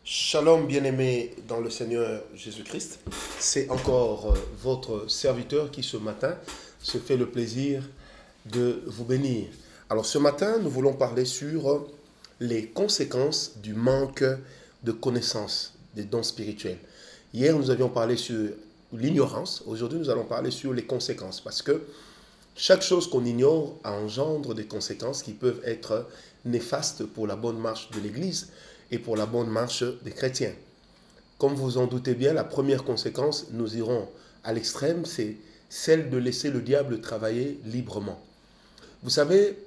Shalom bien-aimés dans le Seigneur Jésus-Christ. C'est encore votre serviteur qui ce matin se fait le plaisir de vous bénir. Alors ce matin, nous voulons parler sur les conséquences du manque de connaissance des dons spirituels. Hier, nous avions parlé sur l'ignorance. Aujourd'hui, nous allons parler sur les conséquences parce que chaque chose qu'on ignore engendre des conséquences qui peuvent être néfastes pour la bonne marche de l'Église et pour la bonne marche des chrétiens. Comme vous en doutez bien, la première conséquence, nous irons à l'extrême, c'est celle de laisser le diable travailler librement. Vous savez,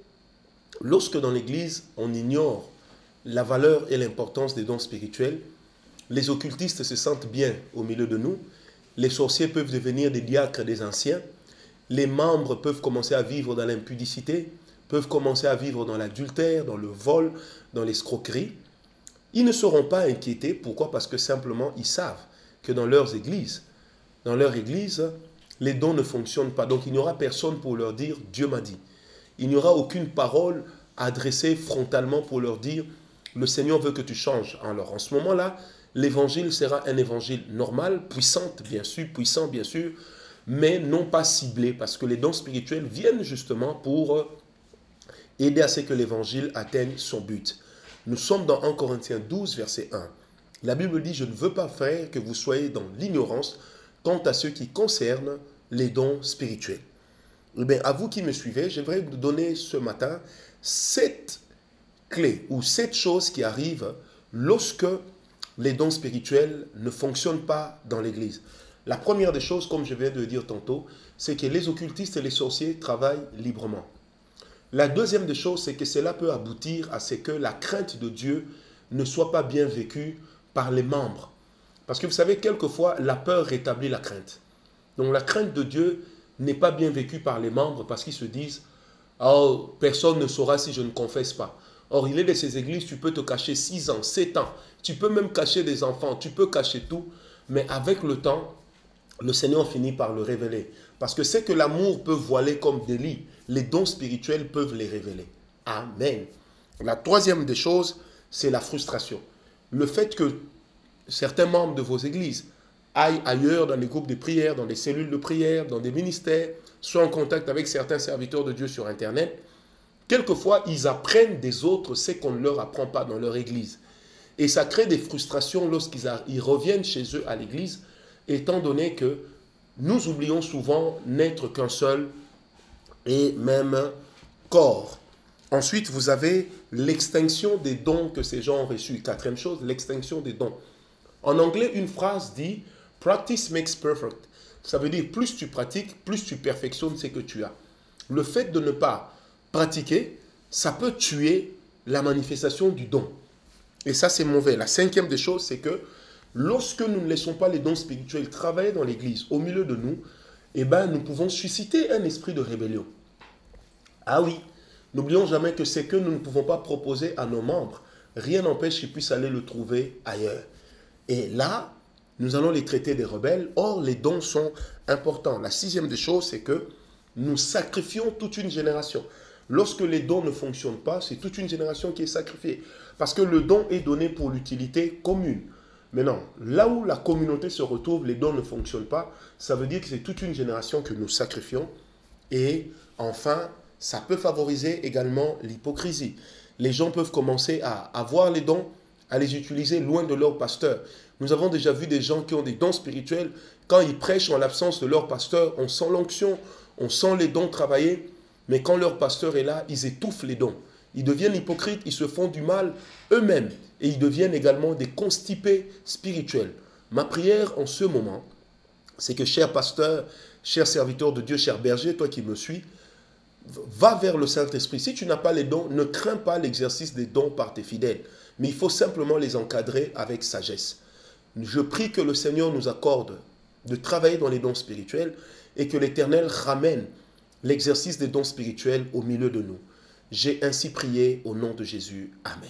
lorsque dans l'Église, on ignore la valeur et l'importance des dons spirituels, les occultistes se sentent bien au milieu de nous, les sorciers peuvent devenir des diacres des anciens, les membres peuvent commencer à vivre dans l'impudicité, peuvent commencer à vivre dans l'adultère, dans le vol, dans l'escroquerie. Ils ne seront pas inquiétés. Pourquoi? Parce que simplement, ils savent que dans leur église, les dons ne fonctionnent pas. Donc, il n'y aura personne pour leur dire « Dieu m'a dit ». Il n'y aura aucune parole adressée frontalement pour leur dire « Le Seigneur veut que tu changes ». Alors, en ce moment-là, l'évangile sera un évangile normal, puissant bien sûr, mais non pas ciblé, parce que les dons spirituels viennent justement pour aider à ce que l'évangile atteigne son but. Nous sommes dans 1 Corinthiens 12, verset 1. La Bible dit « Je ne veux pas, frères, que vous soyez dans l'ignorance quant à ce qui concerne les dons spirituels. » Eh bien, à vous qui me suivez, j'aimerais vous donner ce matin 7 clés ou 7 choses qui arrivent lorsque les dons spirituels ne fonctionnent pas dans l'Église. La première des choses, comme je viens de le dire tantôt, c'est que les occultistes et les sorciers travaillent librement. La deuxième des choses, c'est que cela peut aboutir à ce que la crainte de Dieu ne soit pas bien vécue par les membres. Parce que vous savez, quelquefois, la peur rétablit la crainte. Donc la crainte de Dieu n'est pas bien vécue par les membres parce qu'ils se disent « Oh, personne ne saura si je ne confesse pas ». Or, il est de ces églises, tu peux te cacher 6 ans, 7 ans. Tu peux même cacher des enfants, tu peux cacher tout. Mais avec le temps, le Seigneur finit par le révéler. Parce que c'est que l'amour peut voiler comme délit, les dons spirituels peuvent les révéler. Amen. La troisième des choses, c'est la frustration. Le fait que certains membres de vos églises aillent ailleurs dans les groupes de prière, dans des cellules de prière, dans des ministères, soient en contact avec certains serviteurs de Dieu sur Internet, quelquefois, ils apprennent des autres ce qu'on ne leur apprend pas dans leur église. Et ça crée des frustrations lorsqu'ils reviennent chez eux à l'église, étant donné que nous oublions souvent n'être qu'un seul et même corps. Ensuite, vous avez l'extinction des dons que ces gens ont reçus. Quatrième chose, l'extinction des dons. En anglais, une phrase dit « Practice makes perfect ». Ça veut dire plus tu pratiques, plus tu perfectionnes ce que tu as. Le fait de ne pas pratiquer, ça peut tuer la manifestation du don. Et ça, c'est mauvais. La cinquième des choses, c'est que lorsque nous ne laissons pas les dons spirituels travailler dans l'Église, au milieu de nous, eh ben, nous pouvons susciter un esprit de rébellion. Ah oui, n'oublions jamais que c'est que nous ne pouvons pas proposer à nos membres, rien n'empêche qu'ils puissent aller le trouver ailleurs. Et là, nous allons les traiter des rebelles. Or, les dons sont importants. La sixième des choses, c'est que nous sacrifions toute une génération. Lorsque les dons ne fonctionnent pas, c'est toute une génération qui est sacrifiée. Parce que le don est donné pour l'utilité commune. Mais non, là où la communauté se retrouve, les dons ne fonctionnent pas, ça veut dire que c'est toute une génération que nous sacrifions. Et enfin, ça peut favoriser également l'hypocrisie. Les gens peuvent commencer à avoir les dons, à les utiliser loin de leur pasteur. Nous avons déjà vu des gens qui ont des dons spirituels. Quand ils prêchent en l'absence de leur pasteur, on sent l'onction, on sent les dons travailler. Mais quand leur pasteur est là, ils étouffent les dons. Ils deviennent hypocrites, ils se font du mal eux-mêmes. Et ils deviennent également des constipés spirituels. Ma prière en ce moment, c'est que cher pasteur, cher serviteur de Dieu, cher berger, toi qui me suis, va vers le Saint-Esprit. Si tu n'as pas les dons, ne crains pas l'exercice des dons par tes fidèles. Mais il faut simplement les encadrer avec sagesse. Je prie que le Seigneur nous accorde de travailler dans les dons spirituels et que l'Éternel ramène l'exercice des dons spirituels au milieu de nous. J'ai ainsi prié au nom de Jésus. Amen.